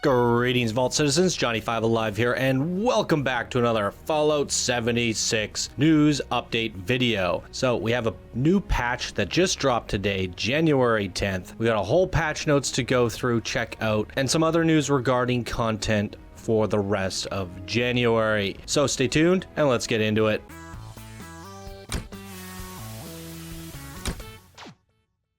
Greetings, Vault citizens. Johnny5 Alive here, and welcome back to another Fallout 76 news update video. So we have a new patch that just dropped today, January 10th. We got a whole patch notes to go through, check out, and some other news regarding content for the rest of January. So stay tuned and let's get into it.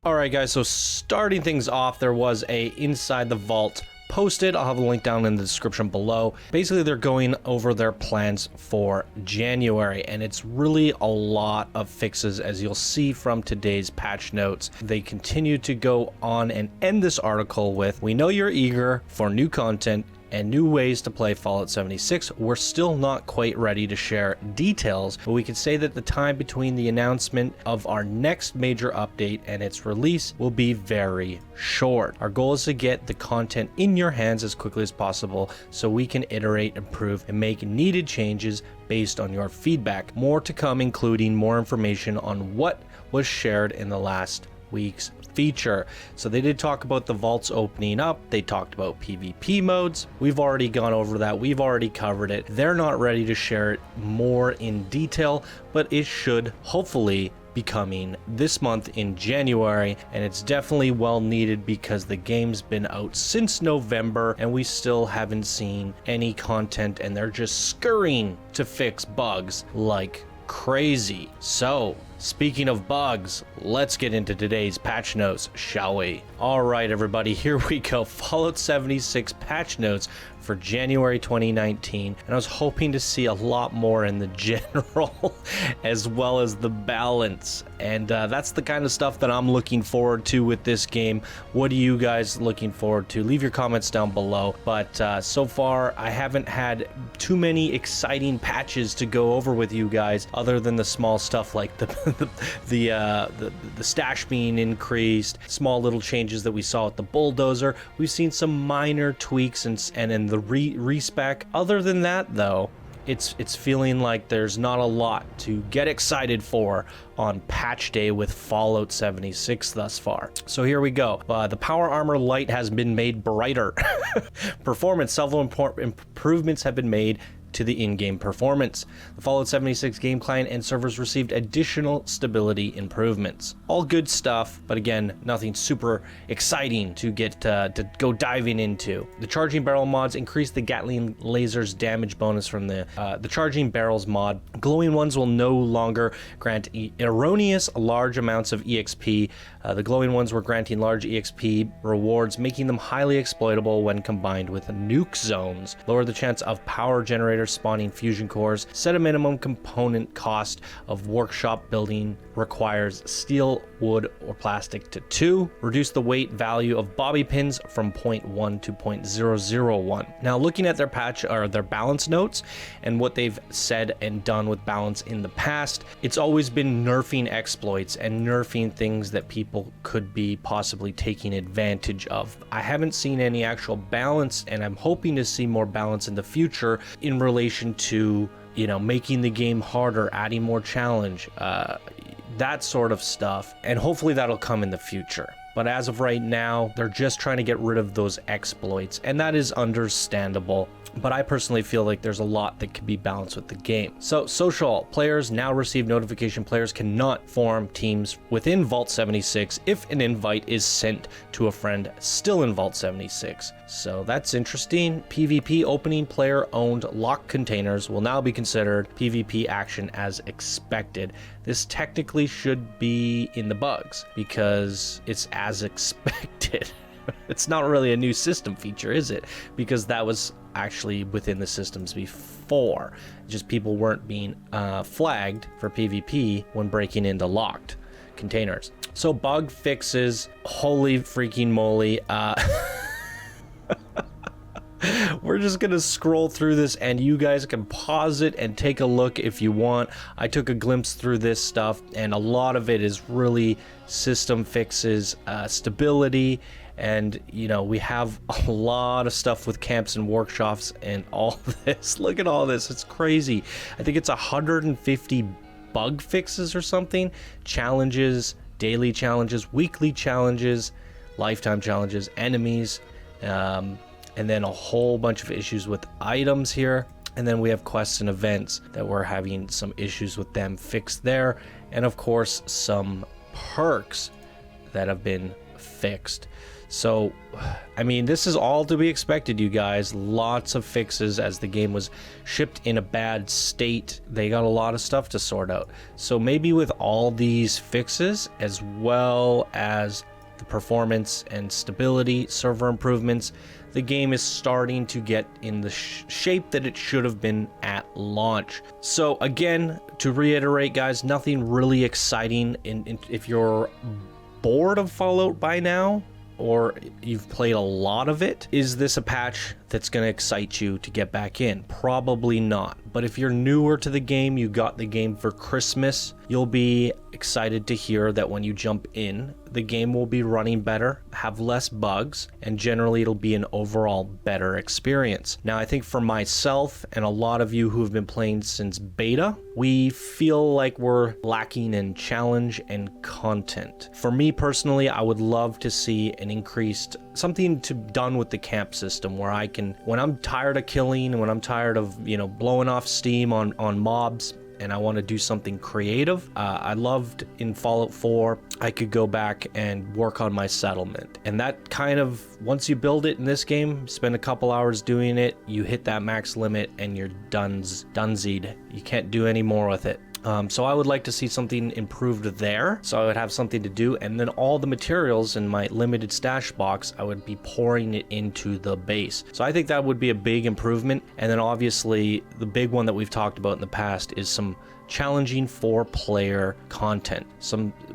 Alright guys, so starting things off, there was a Inside the Vault posted. I'll have a link down in the description below. Basically, they're going over their plans for January, and it's really a lot of fixes, as you'll see from today's patch notes. They continue to go on and end this article with, "We know you're eager for new content and new ways to play Fallout 76. We're still not quite ready to share details, but we can say that the time between the announcement of our next major update and its release will be very short. Our goal is to get the content in your hands as quickly as possible so we can iterate, improve, and make needed changes based on your feedback. More to come, including more information on what was shared in the last week's feature." So they did talk about the vaults opening up. They talked about PvP modes. We've already gone over that. We've already covered it. They're not ready to share it more in detail, but it should hopefully be coming this month in January, and it's definitely well needed because the game's been out since November and we still haven't seen any content, and they're just scurrying to fix bugs like crazy. So speaking of bugs, let's get into today's patch notes, shall we? All right, everybody, here we go. Fallout 76 patch notes for January 2019, and I was hoping to see a lot more in the general as well as the balance, and that's the kind of stuff that I'm looking forward to with this game. What are you guys looking forward to? Leave your comments down below. But so far I haven't had too many exciting patches to go over with you guys, other than the small stuff like the stash being increased, small little changes that we saw with the bulldozer. We've seen some minor tweaks and in the respec. Other than that, though, it's feeling like there's not a lot to get excited for on patch day with Fallout 76 thus far. So here we go. The power armor light has been made brighter. Performance several improvements have been made to the in-game performance. The Fallout 76 game client and servers received additional stability improvements. All good stuff, but again, nothing super exciting to get to go diving into. The charging barrel mods increased the Gatling laser's damage bonus from the charging barrels mod. Glowing ones will no longer grant erroneous large amounts of EXP. The glowing ones were granting large EXP rewards, making them highly exploitable when combined with nuke zones. Lower the chance of power generators spawning fusion cores. Set a minimum component cost of workshop building requires steel, wood, or plastic to 2. Reduce the weight value of bobby pins from 0.1 to 0.001. Now, looking at their patch or their balance notes and what they've said and done with balance in the past, it's always been nerfing exploits and nerfing things that people could be possibly taking advantage of. I haven't seen any actual balance, and I'm hoping to see more balance in the future in relation to, you know, making the game harder, adding more challenge, that sort of stuff, and hopefully that'll come in the future. But as of right now, they're just trying to get rid of those exploits, and that is understandable. But I personally feel like there's a lot that could be balanced with the game. So social players now receive notification. Players cannot form teams within Vault 76 if an invite is sent to a friend still in Vault 76. So that's interesting. PvP opening player-owned locked containers will now be considered PvP action as expected. This technically should be in the bugs because it's as expected. It's not really a new system feature, is it? Because that was actually within the systems before. Just people weren't being flagged for PvP when breaking into locked containers. So bug fixes, holy freaking moly. We're just gonna scroll through this, and you guys can pause it and take a look if you want. I took a glimpse through this stuff, and a lot of it is really system fixes, stability, and you know, we have a lot of stuff with camps and workshops and all this. Look at all this, it's crazy. I think it's 150 bug fixes or something, challenges, daily challenges, weekly challenges, lifetime challenges, enemies, and then a whole bunch of issues with items here. And then we have quests and events that we're having some issues with them fixed there. And of course, some perks that have been fixed. So, I mean, this is all to be expected, you guys. Lots of fixes as the game was shipped in a bad state. They got a lot of stuff to sort out. So maybe with all these fixes, as well as the performance and stability, server improvements, the game is starting to get in the shape that it should have been at launch. So again, to reiterate, guys, nothing really exciting. If you're bored of Fallout by now, or you've played a lot of it, is this a patch that's going to excite you to get back in? Probably not. But if you're newer to the game, you got the game for Christmas, you'll be excited to hear that when you jump in, the game will be running better, have less bugs, and generally it'll be an overall better experience. Now, I think for myself and a lot of you who have been playing since beta, we feel like we're lacking in challenge and content. For me personally, I would love to see an increased, something done with the camp system where I can, when I'm tired of killing, when I'm tired of, blowing off steam on mobs, and I want to do something creative. I loved in Fallout 4, I could go back and work on my settlement. And that kind of, once you build it in this game, spend a couple hours doing it, you hit that max limit and you're dunsied. You can't do any more with it. So I would like to see something improved there, so I would have something to do, and then all the materials in my limited stash box, I would be pouring it into the base. So I think that would be a big improvement. And then obviously the big one that we've talked about in the past is some challenging 4-player content.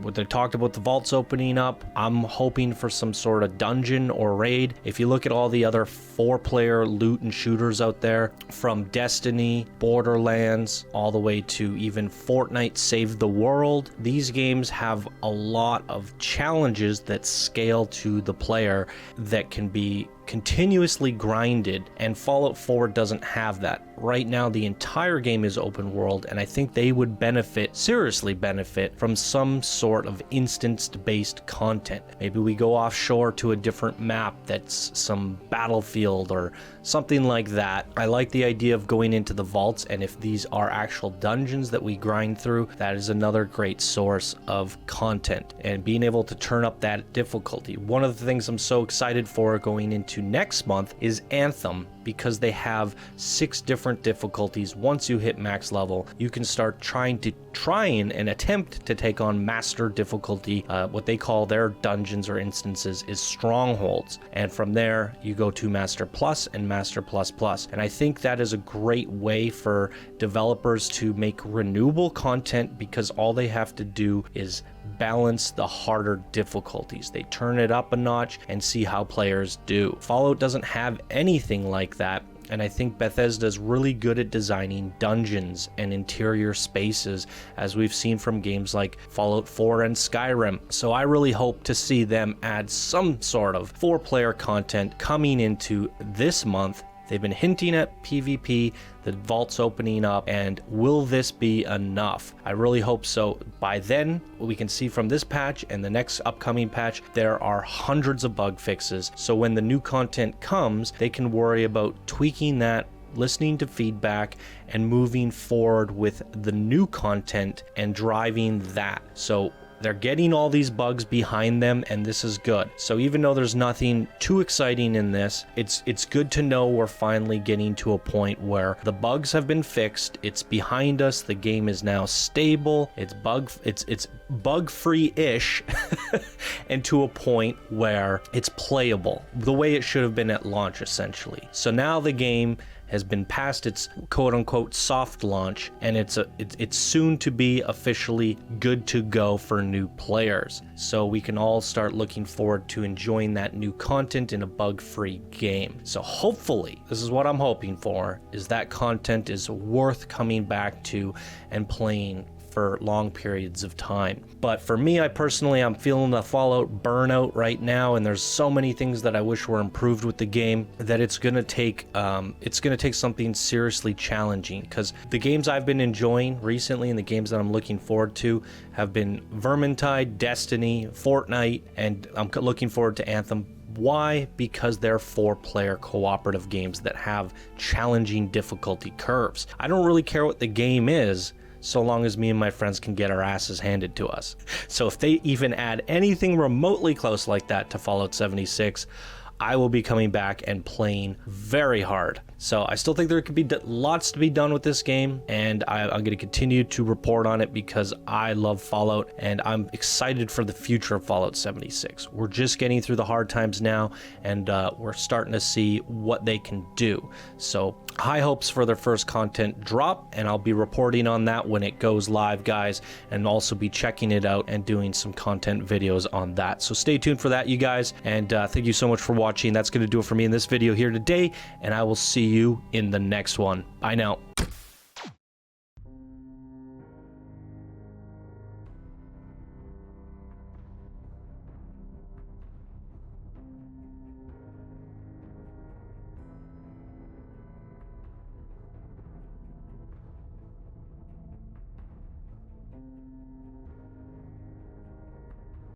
What they talked about, the vaults opening up, I'm hoping for some sort of dungeon or raid. If you look at all the other 4-player loot and shooters out there, from Destiny, Borderlands, all the way to even Fortnite Save the World, these games have a lot of challenges that scale to the player that can be continuously grinded, and Fallout 4 doesn't have that. Right now the entire game is open world, and I think they would seriously benefit from some sort of instanced based content. Maybe we go offshore to a different map that's some battlefield or something like that. I like the idea of going into the vaults, and if these are actual dungeons that we grind through, that is another great source of content, and being able to turn up that difficulty. One of the things I'm so excited for going into next month is Anthem, because they have 6 different difficulties. Once you hit max level, you can start trying and attempt to take on master difficulty. What they call their dungeons or instances is strongholds, and from there you go to master plus and master plus plus. And I think that is a great way for developers to make renewable content, because all they have to do is balance the harder difficulties. They turn it up a notch and see how players do. Fallout doesn't have anything like that, and I think Bethesda's really good at designing dungeons and interior spaces, as we've seen from games like Fallout 4 and Skyrim. So I really hope to see them add some sort of 4-player content coming into this month. They've been hinting at PvP, the vaults opening up, and will this be enough? I really hope so. By then, we can see from this patch and the next upcoming patch, there are hundreds of bug fixes. So when the new content comes, they can worry about tweaking that, listening to feedback, and moving forward with the new content and driving that. So they're getting all these bugs behind them, and this is good. So even though there's nothing too exciting in this, it's good to know we're finally getting to a point where the bugs have been fixed, it's behind us, the game is now stable, it's bug-free-ish, and to a point where it's playable, the way it should have been at launch, essentially. So now the game has been past its quote-unquote soft launch, and it's soon to be officially good to go for new players. So we can all start looking forward to enjoying that new content in a bug-free game. So hopefully, this is what I'm hoping for, is that content is worth coming back to and playing for long periods of time. But for me, I'm feeling the Fallout burnout right now, and there's so many things that I wish were improved with the game that it's gonna take something seriously challenging, because the games I've been enjoying recently and the games that I'm looking forward to have been Vermintide, Destiny, Fortnite, and I'm looking forward to Anthem. Why? Because they're 4-player cooperative games that have challenging difficulty curves. I don't really care what the game is, so long as me and my friends can get our asses handed to us. So if they even add anything remotely close like that to Fallout 76, I will be coming back and playing very hard. So I still think there could be lots to be done with this game, and I'm going to continue to report on it because I love Fallout and I'm excited for the future of Fallout 76. We're just getting through the hard times now, and we're starting to see what they can do. So high hopes for their first content drop, and I'll be reporting on that when it goes live, guys, and also be checking it out and doing some content videos on that. So stay tuned for that, you guys, and thank you so much for watching. That's going to do it for me in this video here today, and I will see you in the next one. Bye now.